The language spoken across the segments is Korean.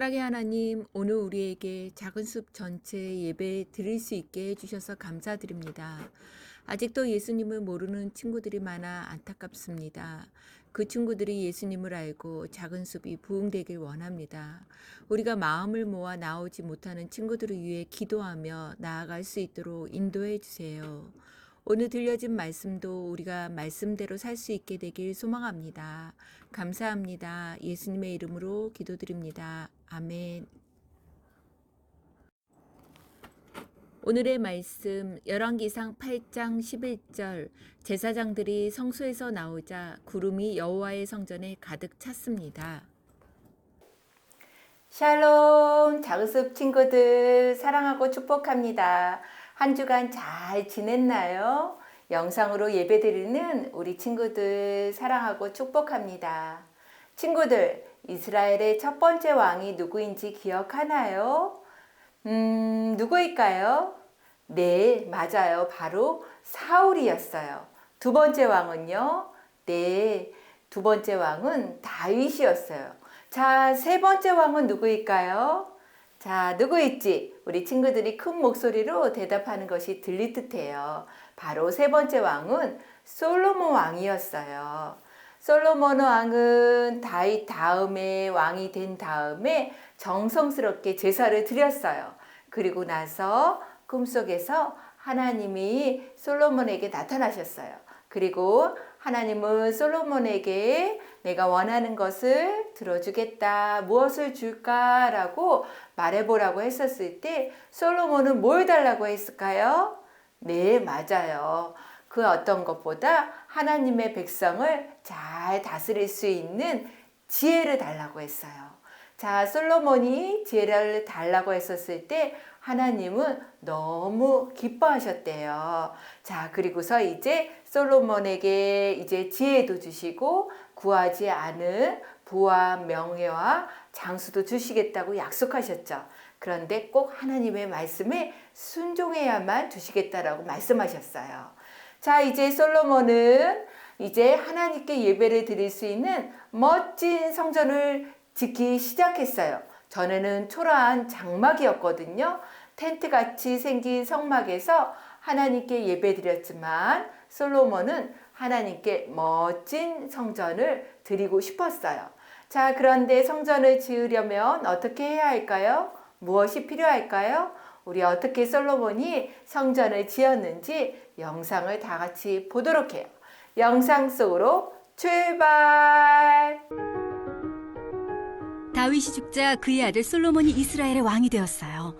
사랑의 하나님, 오늘 우리에게 작은 숲 전체 예배 드릴 수 있게 해주셔서 감사드립니다. 아직도 예수님을 모르는 친구들이 많아 안타깝습니다. 그 친구들이 예수님을 알고 작은 숲이 부흥되길 원합니다. 우리가 마음을 모아 나오지 못하는 친구들을 위해 기도하며 나아갈 수 있도록 인도해 주세요. 오늘 들려진 말씀도 우리가 말씀대로 살 수 있게 되길 소망합니다. 감사합니다. 예수님의 이름으로 기도드립니다. 아멘. 오늘의 말씀 열왕기상 8장 11절 제사장들이 성소에서 나오자 구름이 여호와의 성전에 가득 찼습니다. 샬롬 작은숲 친구들 사랑하고 축복합니다. 한 주간 잘 지냈나요? 영상으로 예배드리는 우리 친구들 사랑하고 축복합니다. 친구들, 이스라엘의 첫 번째 왕이 누구인지 기억하나요? 누구일까요? 네, 맞아요. 바로 사울이었어요. 두 번째 왕은요? 네, 두 번째 왕은 다윗이었어요. 자, 세 번째 왕은 누구일까요? 자, 누구일지 우리 친구들이 큰 목소리로 대답하는 것이 들릴 듯해요. 바로 세 번째 왕은 솔로몬 왕이었어요. 솔로몬 왕은 다윗 다음에 왕이 된 다음에 정성스럽게 제사를 드렸어요. 그리고 나서 꿈속에서 하나님이 솔로몬에게 나타나셨어요. 그리고 하나님은 솔로몬에게 내가 원하는 것을 들어주겠다. 무엇을 줄까라고 말해보라고 했었을 때 솔로몬은 뭘 달라고 했을까요? 네, 맞아요. 그 어떤 것보다 하나님의 백성을 잘 다스릴 수 있는 지혜를 달라고 했어요. 자, 솔로몬이 지혜를 달라고 했었을 때 하나님은 너무 기뻐하셨대요. 자, 그리고서 이제 솔로몬에게 이제 지혜도 주시고 구하지 않은 부와 명예와 장수도 주시겠다고 약속하셨죠. 그런데 꼭 하나님의 말씀에 순종해야만 주시겠다라고 말씀하셨어요. 자, 이제 솔로몬은 이제 하나님께 예배를 드릴 수 있는 멋진 성전을 짓기 시작했어요. 전에는 초라한 장막이었거든요. 텐트같이 생긴 성막에서 하나님께 예배드렸지만 솔로몬은 하나님께 멋진 성전을 드리고 싶었어요. 자, 그런데 성전을 지으려면 어떻게 해야 할까요? 무엇이 필요할까요? 우리 어떻게 솔로몬이 성전을 지었는지 영상을 다 같이 보도록 해요. 영상 속으로 출발! 다윗이 죽자 그의 아들 솔로몬이 이스라엘의 왕이 되었어요.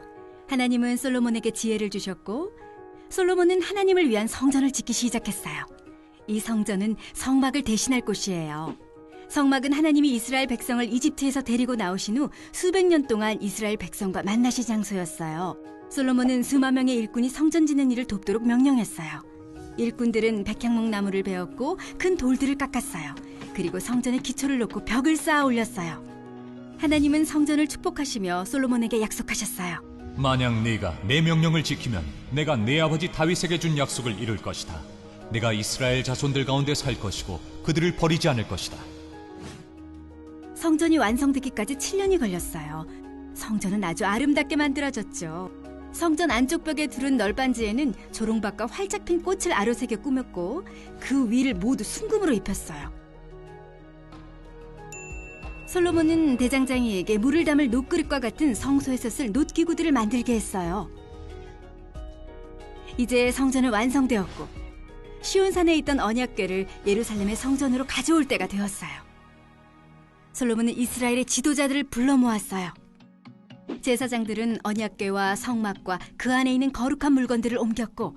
하나님은 솔로몬에게 지혜를 주셨고 솔로몬은 하나님을 위한 성전을 짓기 시작했어요. 이 성전은 성막을 대신할 곳이에요. 성막은 하나님이 이스라엘 백성을 이집트에서 데리고 나오신 후 수백 년 동안 이스라엘 백성과 만나신 장소였어요. 솔로몬은 수만 명의 일꾼이 성전 짓는 일을 돕도록 명령했어요. 일꾼들은 백향목 나무를 베었고 큰 돌들을 깎았어요. 그리고 성전의 기초를 놓고 벽을 쌓아 올렸어요. 하나님은 성전을 축복하시며 솔로몬에게 약속하셨어요. 만약 네가 내 명령을 지키면 내가 내 아버지 다윗에게 준 약속을 이룰 것이다. 내가 이스라엘 자손들 가운데 살 것이고 그들을 버리지 않을 것이다. 성전이 완성되기까지 7년이 걸렸어요. 성전은 아주 아름답게 만들어졌죠. 성전 안쪽 벽에 두른 널빤지에는 조롱박과 활짝 핀 꽃을 아로새겨 꾸몄고 그 위를 모두 순금으로 입혔어요. 솔로몬은 대장장이에게 물을 담을 놋그릇과 같은 성소에서 쓸 놋기구들을 만들게 했어요. 이제 성전은 완성되었고 시온산에 있던 언약궤를 예루살렘의 성전으로 가져올 때가 되었어요. 솔로몬은 이스라엘의 지도자들을 불러 모았어요. 제사장들은 언약궤와 성막과 그 안에 있는 거룩한 물건들을 옮겼고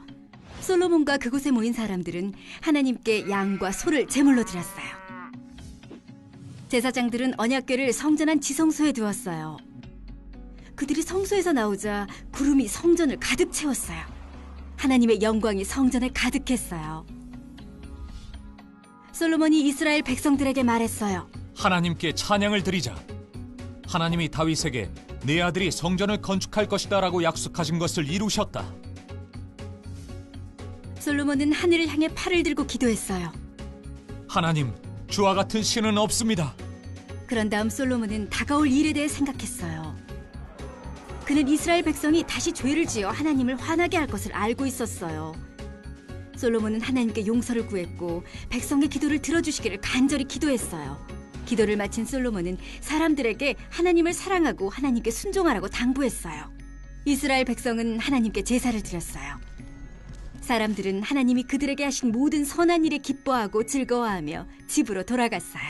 솔로몬과 그곳에 모인 사람들은 하나님께 양과 소를 제물로 드렸어요. 제사장들은 언약궤를 성전 안 지성소에 두었어요. 그들이 성소에서 나오자 구름이 성전을 가득 채웠어요. 하나님의 영광이 성전에 가득했어요. 솔로몬이 이스라엘 백성들에게 말했어요. 하나님께 찬양을 드리자. 하나님이 다윗에게 내 아들이 성전을 건축할 것이다 라고 약속하신 것을 이루셨다. 솔로몬은 하늘을 향해 팔을 들고 기도했어요. 하나님, 주와 같은 신은 없습니다. 그런 다음 솔로몬은 다가올 일에 대해 생각했어요. 그는 이스라엘 백성이 다시 죄를 지어 하나님을 화나게 할 것을 알고 있었어요. 솔로몬은 하나님께 용서를 구했고 백성의 기도를 들어주시기를 간절히 기도했어요. 기도를 마친 솔로몬은 사람들에게 하나님을 사랑하고 하나님께 순종하라고 당부했어요. 이스라엘 백성은 하나님께 제사를 드렸어요. 사람들은 하나님이 그들에게 하신 모든 선한 일에 기뻐하고 즐거워하며 집으로 돌아갔어요.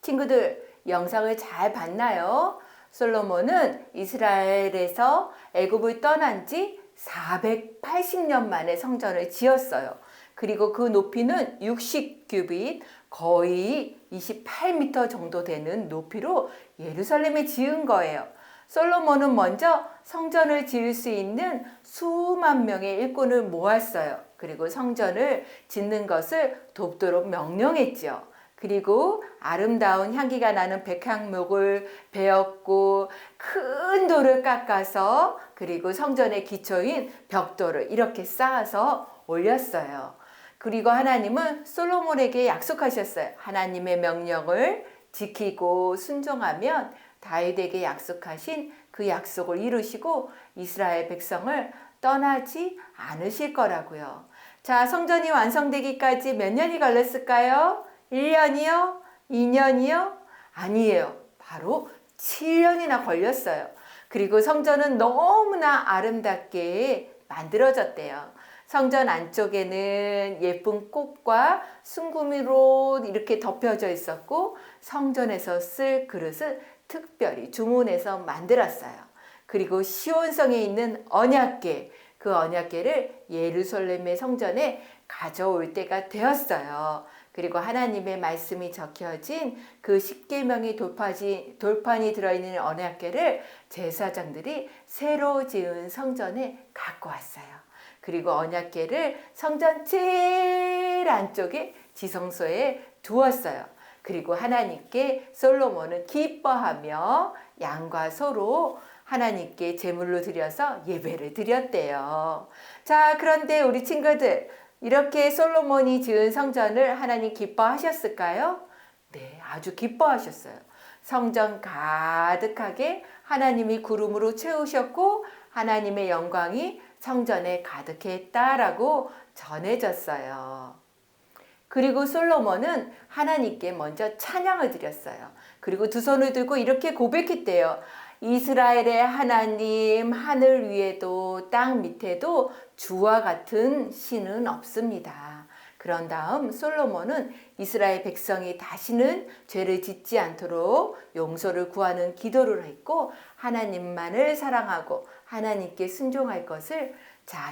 친구들, 영상을 잘 봤나요? 솔로몬은 이스라엘에서 애굽을 떠난 지 480년 만에 성전을 지었어요. 그리고 그 높이는 60규빗, 거의 28m 정도 되는 높이로 예루살렘에 지은 거예요. 솔로몬은 먼저 성전을 지을 수 있는 수만 명의 일꾼을 모았어요. 그리고 성전을 짓는 것을 돕도록 명령했죠. 그리고 아름다운 향기가 나는 백향목을 베었고 큰 돌을 깎아서 그리고 성전의 기초인 벽돌을 이렇게 쌓아서 올렸어요. 그리고 하나님은 솔로몬에게 약속하셨어요. 하나님의 명령을 지키고 순종하면 다윗에게 약속하신 그 약속을 이루시고 이스라엘 백성을 떠나지 않으실 거라고요. 자, 성전이 완성되기까지 몇 년이 걸렸을까요? 1년이요? 2년이요? 아니에요. 바로 7년이나 걸렸어요. 그리고 성전은 너무나 아름답게 만들어졌대요. 성전 안쪽에는 예쁜 꽃과 순금으로 이렇게 덮여져 있었고 성전에서 쓸 그릇을 특별히 주문해서 만들었어요. 그리고 시온성에 있는 언약궤, 그 언약궤를 예루살렘의 성전에 가져올 때가 되었어요. 그리고 하나님의 말씀이 적혀진 그 십계명의 돌판이 들어있는 언약궤를 제사장들이 새로 지은 성전에 갖고 왔어요. 그리고 언약궤를 성전 제일 안쪽에 지성소에 두었어요. 그리고 하나님께 솔로몬은 기뻐하며 양과 소로 하나님께 제물로 드려서 예배를 드렸대요. 자, 그런데 우리 친구들, 이렇게 솔로몬이 지은 성전을 하나님 기뻐하셨을까요? 네, 아주 기뻐하셨어요. 성전 가득하게 하나님이 구름으로 채우셨고 하나님의 영광이 성전에 가득했다라고 전해졌어요. 그리고 솔로몬은 하나님께 먼저 찬양을 드렸어요. 그리고 두 손을 들고 이렇게 고백했대요. 이스라엘의 하나님, 하늘 위에도 땅 밑에도 주와 같은 신은 없습니다. 그런 다음 솔로몬은 이스라엘 백성이 다시는 죄를 짓지 않도록 용서를 구하는 기도를 했고 하나님만을 사랑하고 하나님께 순종할 것을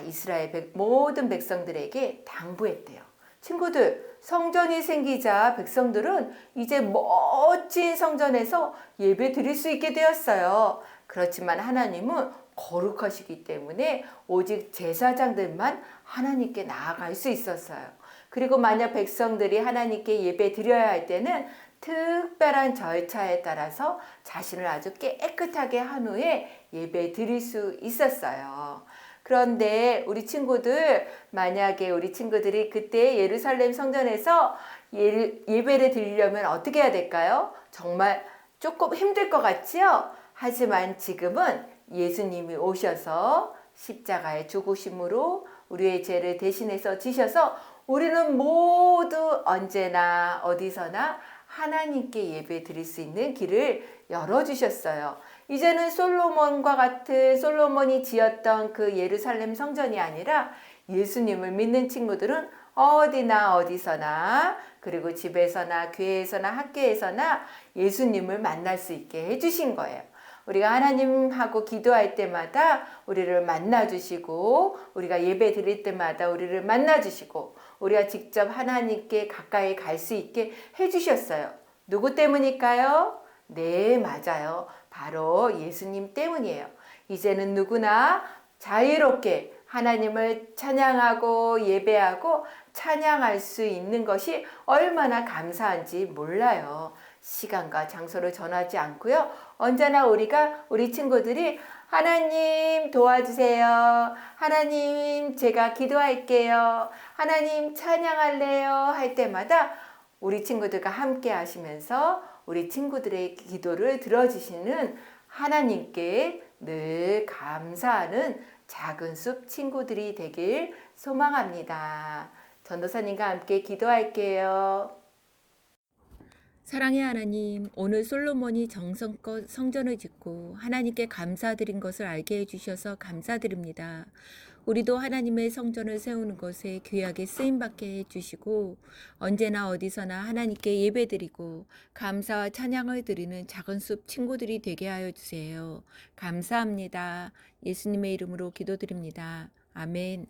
이스라엘 모든 백성들에게 당부했대요. 친구들, 성전이 생기자 백성들은 이제 멋진 성전에서 예배 드릴 수 있게 되었어요. 그렇지만 하나님은 거룩하시기 때문에 오직 제사장들만 하나님께 나아갈 수 있었어요. 그리고 만약 백성들이 하나님께 예배 드려야 할 때는 특별한 절차에 따라서 자신을 아주 깨끗하게 한 후에 예배 드릴 수 있었어요. 그런데 우리 친구들, 만약에 우리 친구들이 그때 예루살렘 성전에서 예배를 드리려면 어떻게 해야 될까요? 정말 조금 힘들 것 같지요? 하지만 지금은 예수님이 오셔서 십자가의 죽으심으로 우리의 죄를 대신해서 지셔서 우리는 모두 언제나 어디서나 하나님께 예배 드릴 수 있는 길을 열어주셨어요. 이제는 솔로몬과 같은 솔로몬이 지었던 그 예루살렘 성전이 아니라 예수님을 믿는 친구들은 어디나 어디서나 그리고 집에서나 교회에서나 학교에서나 예수님을 만날 수 있게 해주신 거예요. 우리가 하나님하고 기도할 때마다 우리를 만나주시고 우리가 예배 드릴 때마다 우리를 만나주시고 우리가 직접 하나님께 가까이 갈 수 있게 해주셨어요. 누구 때문일까요? 네, 맞아요. 바로 예수님 때문이에요. 이제는 누구나 자유롭게 하나님을 찬양하고 예배하고 찬양할 수 있는 것이 얼마나 감사한지 몰라요. 시간과 장소를 정하지 않고요. 언제나 우리 친구들이 하나님 도와주세요. 하나님 제가 기도할게요. 하나님 찬양할래요. 할 때마다 우리 친구들과 함께 하시면서 우리 친구들의 기도를 들어주시는 하나님께 늘 감사하는 작은 숲 친구들이 되길 소망합니다. 전도사님과 함께 기도할게요. 사랑의 하나님, 오늘 솔로몬이 정성껏 성전을 짓고 하나님께 감사드린 것을 알게 해주셔서 감사드립니다. 우리도 하나님의 성전을 세우는 것에 귀하게 쓰임받게 해주시고 언제나 어디서나 하나님께 예배드리고 감사와 찬양을 드리는 작은 숲 친구들이 되게 하여 주세요. 감사합니다. 예수님의 이름으로 기도드립니다. 아멘.